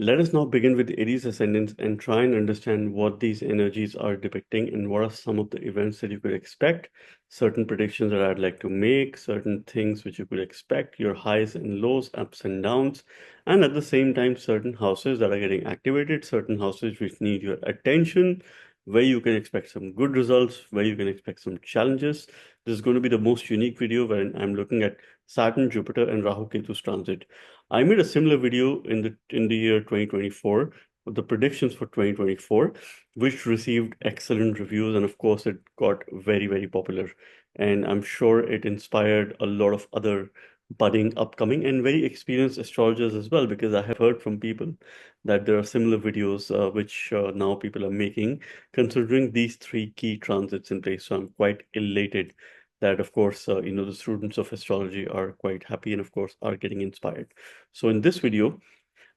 Let us now begin with Aries ascendants and try and understand what these energies are depicting and what are some of the events that you could expect, certain predictions that I'd like to make, certain things which you could expect, your highs and lows, ups and downs, and at the same time, certain houses that are getting activated, certain houses which need your attention, where you can expect some good results, where you can expect some challenges. This is going to be the most unique video wherein I'm looking at Saturn, Jupiter, and Rahu Ketu's transit. I made a similar video in the year 2024 with the predictions for 2024, which received excellent reviews, and of course, it got very, very popular. And I'm sure it inspired a lot of other budding, upcoming, and very experienced astrologers as well, because I have heard from people that there are similar videos which now people are making, considering these three key transits in place. So I'm quite elated that, of course, the students of astrology are quite happy and, of course, are getting inspired. So in this video,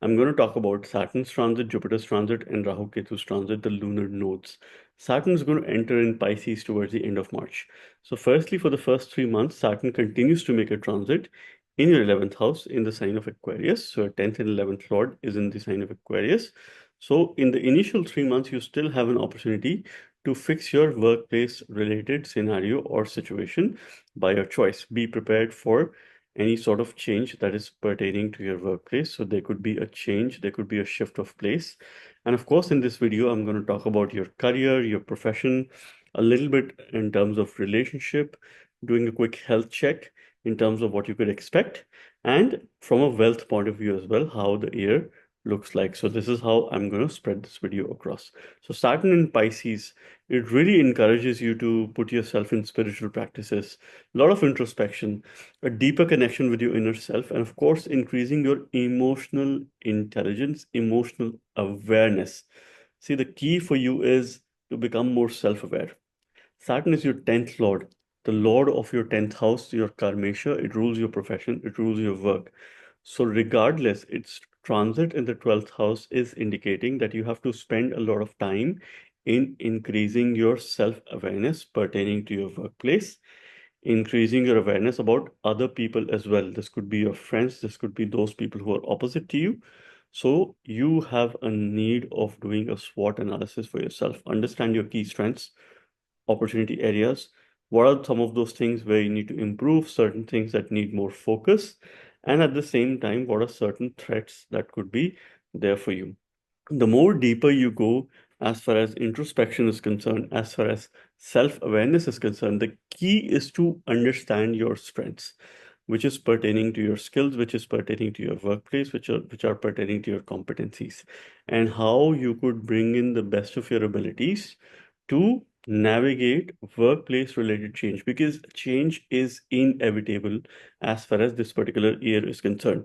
I'm going to talk about Saturn's transit, Jupiter's transit, and Rahu Ketu's transit, the lunar nodes. Saturn is going to enter in Pisces towards the end of March. So firstly, for the first 3 months, Saturn continues to make a transit in your 11th house in the sign of Aquarius. So your 10th and 11th lord is in the sign of Aquarius. So in the initial 3 months, you still have an opportunity to fix your workplace related scenario or situation by your choice. Be prepared for any sort of change that is pertaining to your workplace. So there could be a change, there could be a shift of place. And of course, in this video, I'm going to talk about your career, your profession, a little bit in terms of relationship, doing a quick health check in terms of what you could expect, and from a wealth point of view as well, how the year looks like. So this is how I'm going to spread this video across. So Saturn in Pisces, it really encourages you to put yourself in spiritual practices, a lot of introspection, a deeper connection with your inner self, and of course, increasing your emotional intelligence, emotional awareness. See, the key for you is to become more self aware. Saturn is your 10th lord, the lord of your 10th house, your karmesha. It rules your profession, it rules your work. So, regardless, its transit in the 12th house is indicating that you have to spend a lot of time in increasing your self awareness pertaining to your workplace, increasing your awareness about other people as well. This could be your friends, this could be those people who are opposite to you. So you have a need of doing a SWOT analysis for yourself. Understand your key strengths, opportunity areas. What are some of those things where you need to improve, certain things that need more focus? And at the same time, what are certain threats that could be there for you? The more deeper you go, as far as introspection is concerned, as far as self-awareness is concerned, the key is to understand your strengths, which is pertaining to your skills, which is pertaining to your workplace, which are pertaining to your competencies, and how you could bring in the best of your abilities to navigate workplace related change, because change is inevitable as far as this particular year is concerned.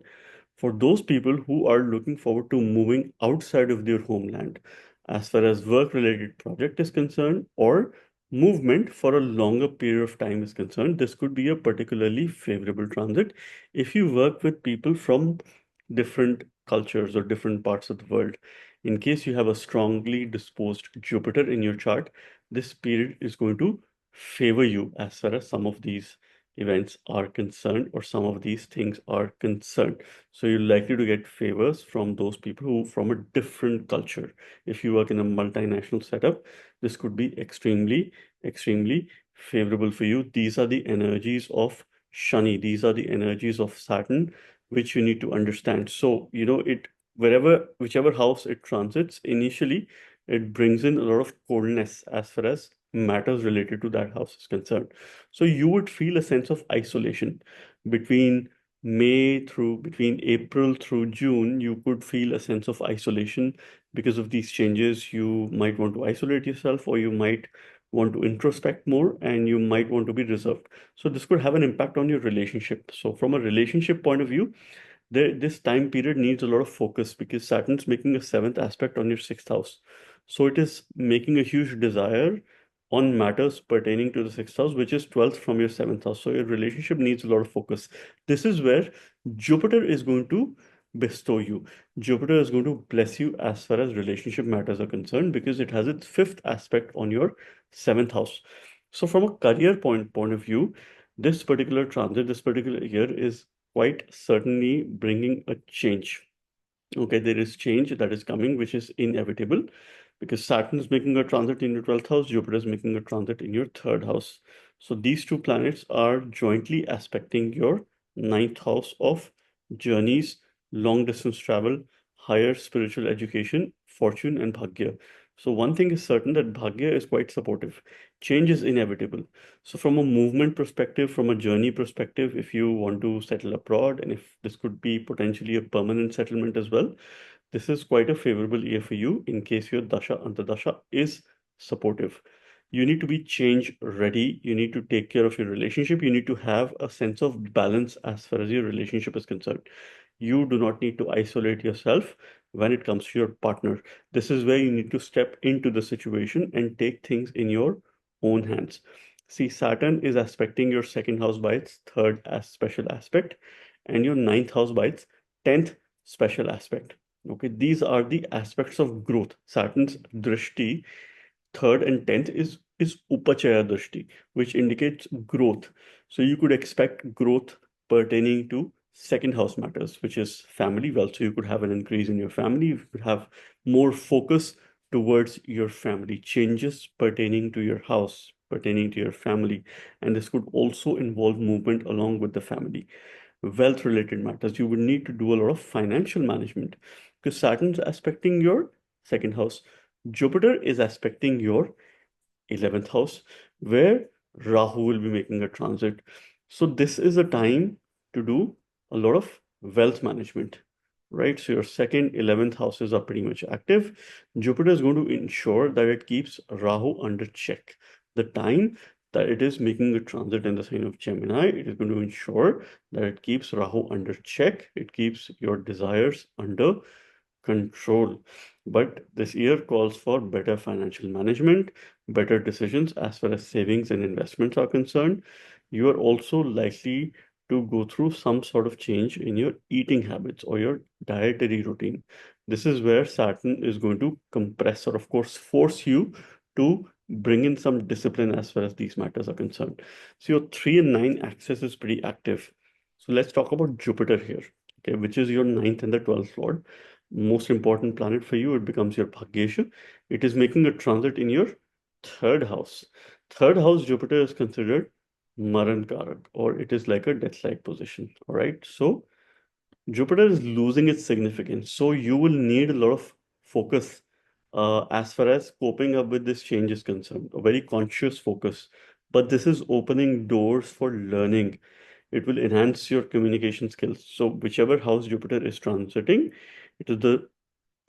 For those people who are looking forward to moving outside of their homeland, as far as work related project is concerned, or movement for a longer period of time is concerned, this could be a particularly favorable transit if you work with people from different cultures or different parts of the world. In case you have a strongly disposed Jupiter in your chart, this period is going to favor you as far as some of these events are concerned or some of these things are concerned. So you're likely to get favors from those people who from a different culture. If you work in a multinational setup, this could be extremely, extremely favorable for you. These are the energies of Shani. These are the energies of Saturn, which you need to understand. So, it whichever house it transits, initially, it brings in a lot of coldness as far as matters related to that house is concerned. So you would feel a sense of isolation between between April through June. You could feel a sense of isolation because of these changes. You might want to isolate yourself, or you might want to introspect more, and you might want to be reserved. So this could have an impact on your relationship. So from a relationship point of view, this time period needs a lot of focus because Saturn's making a seventh aspect on your sixth house. So it is making a huge desire on matters pertaining to the sixth house, which is 12th from your seventh house. So your relationship needs a lot of focus. This is where Jupiter is going to bestow you. Jupiter is going to bless you as far as relationship matters are concerned because it has its fifth aspect on your seventh house. So from a career point of view, this particular transit, this particular year is quite certainly bringing a change. Okay, there is change that is coming, which is inevitable because Saturn is making a transit in your 12th house, Jupiter is making a transit in your third house. So these two planets are jointly aspecting your ninth house of journeys, long distance travel, higher spiritual education, fortune, and bhagya. So one thing is certain that bhagya is quite supportive. Change is inevitable. So from a movement perspective, from a journey perspective, if you want to settle abroad, and if this could be potentially a permanent settlement as well, this is quite a favorable year for you in case your Dasha Antardasha is supportive. You need to be change ready. You need to take care of your relationship. You need to have a sense of balance as far as your relationship is concerned. You do not need to isolate yourself when it comes to your partner. This is where you need to step into the situation and take things in your own hands. See, Saturn is aspecting your second house by its third as special aspect and your ninth house by its 10th special aspect. Okay, these are the aspects of growth. Saturn's drishti, third and 10th is upachaya drishti, which indicates growth. So you could expect growth pertaining to second house matters, which is family wealth. So you could have an increase in your family, you could have more focus towards your family, changes pertaining to your house, pertaining to your family. And this could also involve movement along with the family. Wealth related matters, you would need to do a lot of financial management because Saturn's aspecting your second house. Jupiter is aspecting your 11th house, where Rahu will be making a transit. So this is a time to do a lot of wealth management, right? So your second, 11th houses are pretty much active. Jupiter is going to ensure that it keeps Rahu under check. The time that it is making a transit in the sign of Gemini, it is going to ensure that it keeps Rahu under check. It keeps your desires under control. But this year calls for better financial management, better decisions as far as savings and investments are concerned. You are also likely to go through some sort of change in your eating habits or your dietary routine. This is where Saturn is going to compress or, of course, force you to bring in some discipline as far as these matters are concerned. So your 3 and 9 axis is pretty active. So let's talk about Jupiter here, okay, which is your ninth and the 12th lord, most important planet for you. It becomes your Bhagyesha. It is making a transit in your third house. Third house Jupiter is considered Maran Karak, or it is like a death-like position. All right. So Jupiter is losing its significance. So you will need a lot of focus as far as coping up with this change is concerned, a very conscious focus. But this is opening doors for learning. It will enhance your communication skills. So whichever house Jupiter is transiting, it is the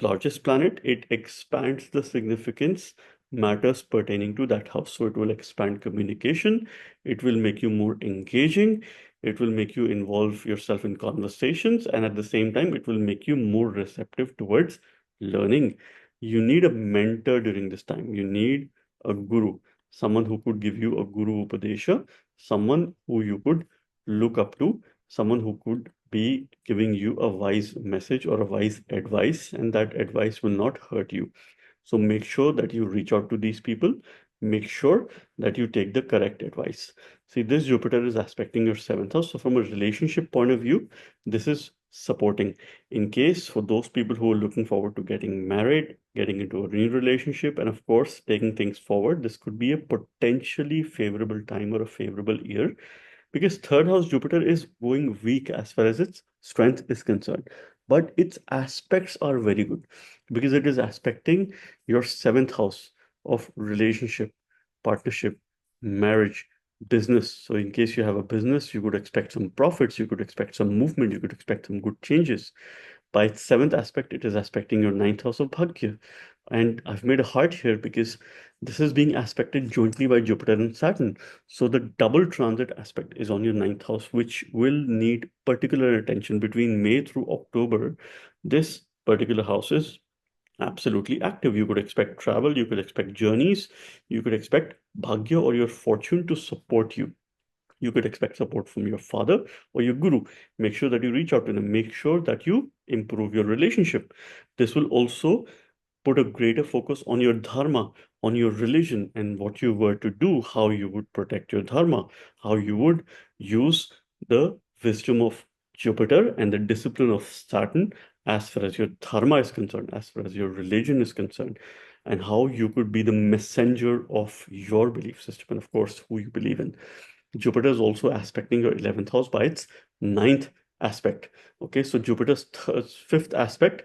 largest planet, it expands the significance matters pertaining to that house. So it will expand communication, it will make you more engaging, it will make you involve yourself in conversations, and at the same time, it will make you more receptive towards learning. You need a mentor during this time. You need a guru, someone who could give you a guru upadesha, someone who you could look up to, someone who could be giving you a wise message or a wise advice, and that advice will not hurt you. So make sure that you reach out to these people. Make sure that you take the correct advice. See, this Jupiter is aspecting your seventh house. So from a relationship point of view, this is supporting. In case for those people who are looking forward to getting married, getting into a new relationship, and of course, taking things forward, this could be a potentially favorable time or a favorable year because third house Jupiter is going weak as far as its strength is concerned. But its aspects are very good because it is aspecting your seventh house of relationship, partnership, marriage, business. So, in case you have a business, you could expect some profits, you could expect some movement, you could expect some good changes. By its seventh aspect, it is aspecting your ninth house of Bhagya. And I've made a heart here because this is being aspected jointly by Jupiter and Saturn. So the double transit aspect is on your ninth house, which will need particular attention between May through October. This particular house is absolutely active. You could expect travel, you could expect journeys, you could expect Bhagya or your fortune to support you. You could expect support from your father or your guru. Make sure that you reach out to them. Make sure that you improve your relationship. This will also put a greater focus on your dharma, on your religion, and what you were to do, how you would protect your dharma, how you would use the wisdom of Jupiter and the discipline of Saturn as far as your dharma is concerned, as far as your religion is concerned, and how you could be the messenger of your belief system, and of course, who you believe in. Jupiter is also aspecting your 11th house by its ninth aspect. Okay, so Jupiter's fifth aspect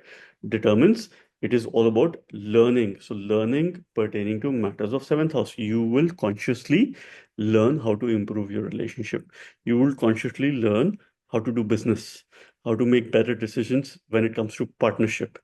determines it is all about learning. So, learning pertaining to matters of seventh house. You will consciously learn how to improve your relationship. You will consciously learn how to do business, how to make better decisions when it comes to partnership,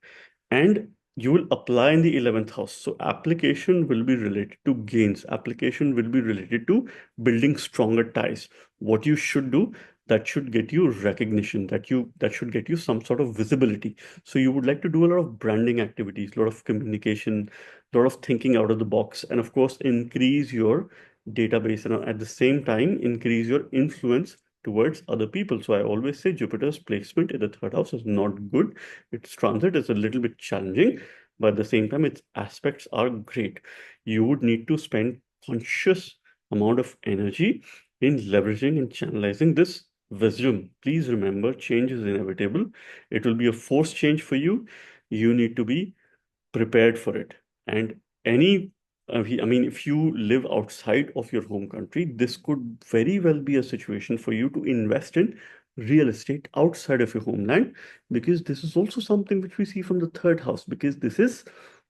and you will apply in the 11th house. So application will be related to gains. Application will be related to building stronger ties. What you should do, that should get you recognition, that should get you some sort of visibility. So you would like to do a lot of branding activities, a lot of communication, a lot of thinking out of the box, and of course increase your database, and at the same time increase your influence towards other people. So I always say Jupiter's placement in the third house is not good. Its transit is a little bit challenging, but at the same time, its aspects are great. You would need to spend conscious amount of energy in leveraging and channelizing this wisdom. Please remember, change is inevitable. It will be a forced change for you. You need to be prepared for it. And any, I mean, if you live outside of your home country, this could very well be a situation for you to invest in real estate outside of your homeland, because this is also something which we see from the third house, because this is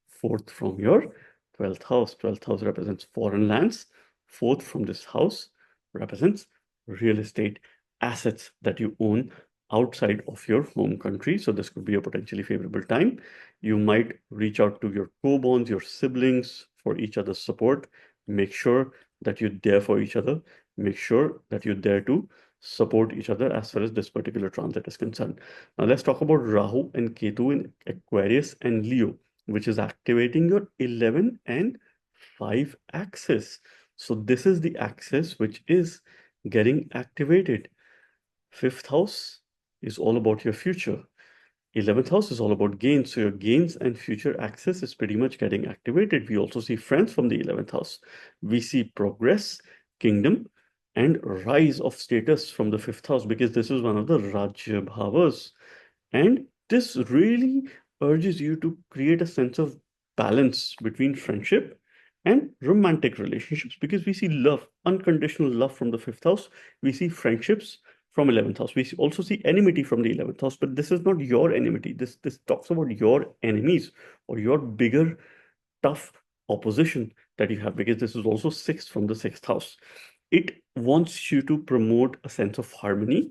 fourth from your 12th house. 12th house represents foreign lands. Fourth from this house represents real estate assets that you own outside of your home country. So this could be a potentially favorable time. You might reach out to your co-borns, your siblings, for each other's support. Make sure that you're there for each other. Make sure that you're there to support each other as far as this particular transit is concerned. Now let's talk about Rahu and Ketu in Aquarius and Leo, which is activating your 11 and 5 axis. So this is the axis which is getting activated. Fifth house is all about your future. 11th house is all about gains. So your gains and future access is pretty much getting activated. We also see friends from the 11th house. We see progress, kingdom, and rise of status from the 5th house, because this is one of the Rajya Bhavas. And this really urges you to create a sense of balance between friendship and romantic relationships, because we see love, unconditional love from the 5th house. We see friendships from 11th house. We also see enmity from the 11th house, but this is not your enmity. This talks about your enemies or your bigger, tough opposition that you have, because this is also sixth from the 6th house. It wants you to promote a sense of harmony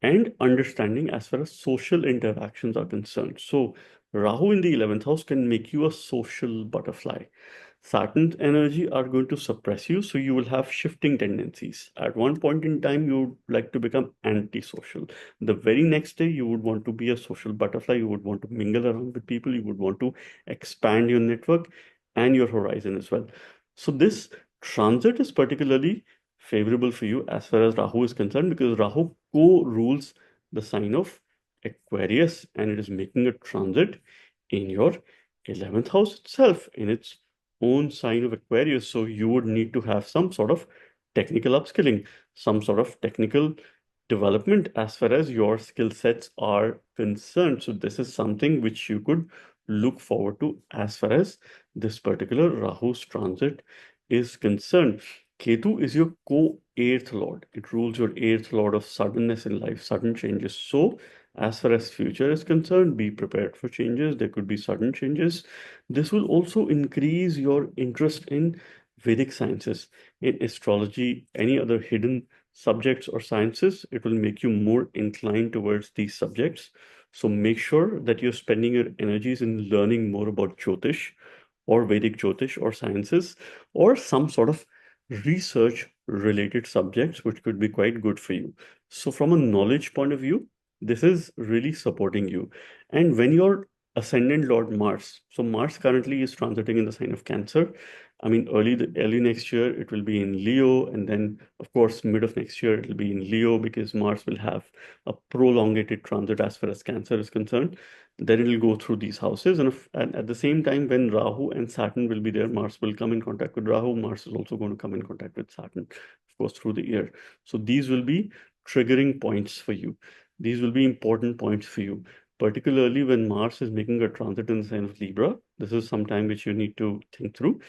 and understanding as far as social interactions are concerned. So Rahu in the 11th house can make you a social butterfly. Saturn's energy are going to suppress you, so you will have shifting tendencies. At one point in time, you would like to become antisocial. The very next day, you would want to be a social butterfly. You would want to mingle around with people. You would want to expand your network and your horizon as well. So this transit is particularly favorable for you as far as Rahu is concerned, because Rahu co-rules the sign of Aquarius, and it is making a transit in your 11th house itself, in its own sign of Aquarius. So you would need to have some sort of technical upskilling, some sort of technical development as far as your skill sets are concerned. So this is something which you could look forward to as far as this particular Rahu's transit is concerned. Ketu is your co-eighth lord. It rules your eighth lord of suddenness in life, sudden changes. So as far as future is concerned, be prepared for changes. There could be sudden changes. This will also increase your interest in Vedic sciences, in astrology, any other hidden subjects or sciences. It will make you more inclined towards these subjects. So make sure that you're spending your energies in learning more about Jyotish or Vedic Jyotish or sciences, or some sort of research related subjects, which could be quite good for you. So from a knowledge point of view, this is really supporting you. And when your ascendant Lord Mars, so Mars currently is transiting in the sign of Cancer. I mean, early next year it will be in Leo, and then of course mid of next year it will be in Leo, because Mars will have a prolongated transit as far as Cancer is concerned. Then it will go through these houses, and at the same time, when Rahu and Saturn will be there, Mars will come in contact with Rahu. Mars is also going to come in contact with Saturn, of course, through the year. So these will be triggering points for you. These will be important points for you. particularly when Mars is making a transit in the sign of Libra. This is some time which you need to think through.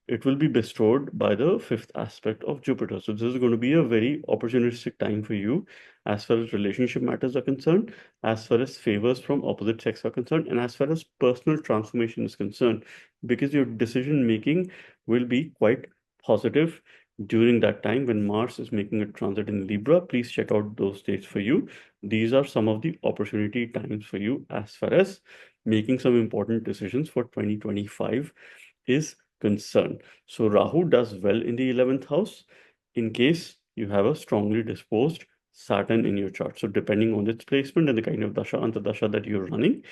It will be bestowed by the fifth aspect of Jupiter. So this is going to be a very opportunistic time for you as far as relationship matters are concerned, as far as favors from opposite sex are concerned, and as far as personal transformation is concerned, because your decision making will be quite positive during that time when Mars is making a transit in Libra. Please check out those dates for you. These are some of the opportunity times for you as far as making some important decisions for 2025 is concerned. So Rahu does well in the 11th house in case you have a strongly disposed Saturn in your chart. So depending on its placement and the kind of dasha antardasha that you're running,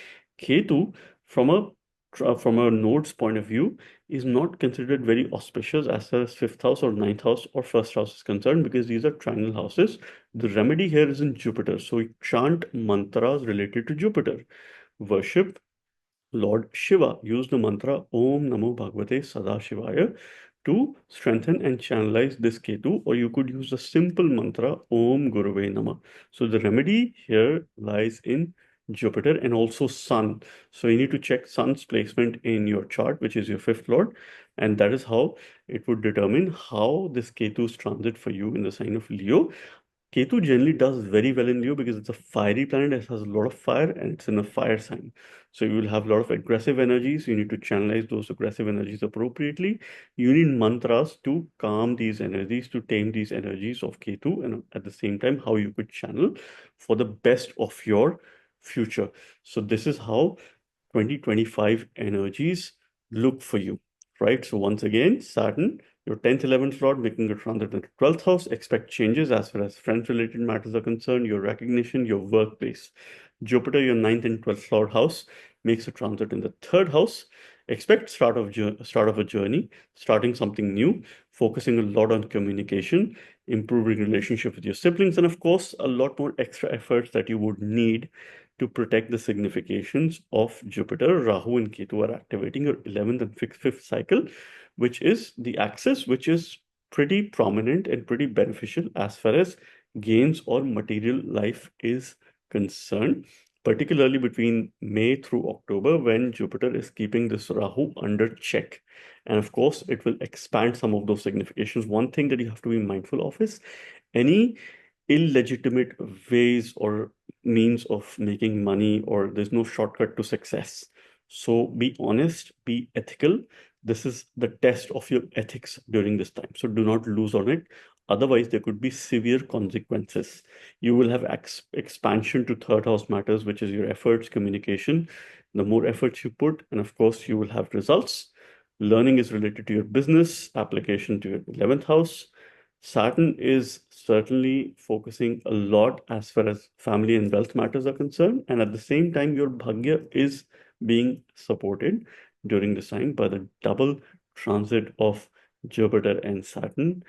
Ketu from a node's point of view is not considered very auspicious as far as fifth house or ninth house or first house is concerned, because these are trinal houses. The remedy here is in Jupiter. So we chant mantras related to Jupiter. Worship Lord Shiva. Use the mantra Om Namo Bhagavate Sadashivaya to strengthen and channelize this Ketu, or you could use the simple mantra Om Guruve Namah. So the remedy here lies in Jupiter and also Sun. So you need to check Sun's placement in your chart, which is your fifth lord, and that is how it would determine how this Ketu's transit for you in the sign of Leo. Ketu generally does very well in Leo because it's a fiery planet. It has a lot of fire and it's in a fire sign. So you will have a lot of aggressive energies. You need to channelize those aggressive energies appropriately. You need mantras to calm these energies, to tame these energies of Ketu, and at the same time, how you could channel for the best of your future. So this is how 2025 energies look for you, right? So once again, Saturn, your 10th, 11th lord making a transit into 12th house. Expect changes as far as friends-related matters are concerned, your recognition, your workplace. Jupiter, your 9th and 12th lord house, makes a transit in the third house. Expect start of a journey, starting something new, focusing a lot on communication, improving relationship with your siblings, and of course, a lot more extra efforts that you would need to protect the significations of Jupiter. Rahu and Ketu are activating your 11th and 5th cycle, which is the axis, which is pretty prominent and pretty beneficial as far as gains or material life is concerned, particularly between May through October when Jupiter is keeping this Rahu under check. And of course, it will expand some of those significations. One thing that you have to be mindful of is any illegitimate ways or means of making money, or there's no shortcut to success. So be honest, be ethical. This is the test of your ethics during this time. So do not lose on it. Otherwise, there could be severe consequences. You will have expansion to third house matters, which is your efforts, communication. The more efforts you put, and of course, you will have results. Learning is related to your business, application to your 11th house. Saturn is certainly focusing a lot as far as family and wealth matters are concerned. And at the same time, your Bhagya is being supported during this time by the double transit of Jupiter and Saturn.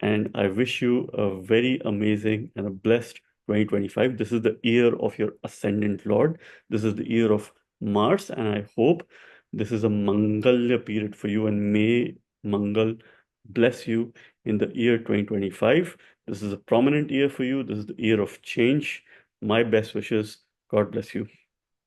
And I wish you a very amazing and a blessed 2025. This is the year of your Ascendant Lord. This is the year of Mars. And I hope this is a Mangalya period for you. And may Mangal bless you in the year 2025. This is a prominent year for you. This is the year of change. My best wishes. God bless you.